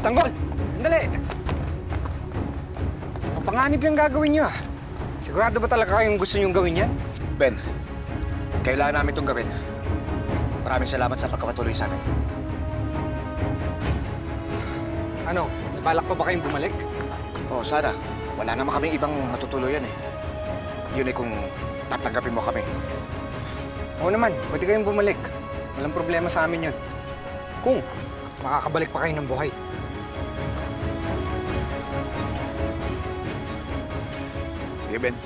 Tanggol! Sandali! Ang panganib yung gagawin niyo, ah. Sigurado ba talaga kayong gusto niyong gawin yan? Ben, kailangan namin itong gawin. Maraming salamat sa pagkapatuloy sa amin. Ano, may balak pa ba kayong bumalik? Oo, sana. Wala naman kaming ibang matutuluyan eh. Yun eh kung tatanggapin mo kami. Oo naman, pwede kayong bumalik. Walang problema sa amin yun. Kung makakabalik pa kayo ng buhay. Sige, Ben.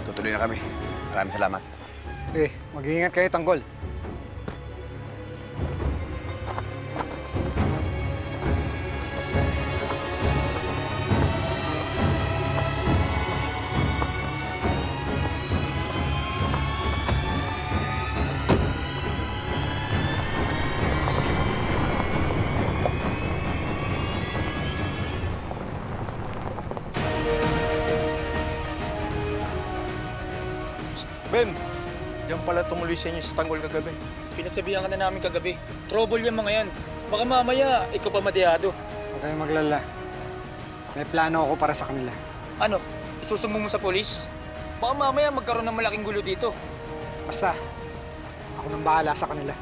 Tutuloy na kami. Maraming salamat. Mag-iingat kayo, Tanggol. Ben, diyan pala tumuloy sa inyo sa Tanggol kagabi. Pinagsabihan ka na namin kagabi. Trouble yung mga yan. Baka mamaya, ikaw pa madiyado. Huwag kayong maglala. May plano ako para sa kanila. Ano? Isusumbong mo sa polis? Baka mamaya magkaroon ng malaking gulo dito. Basta, ako nang bahala sa kanila.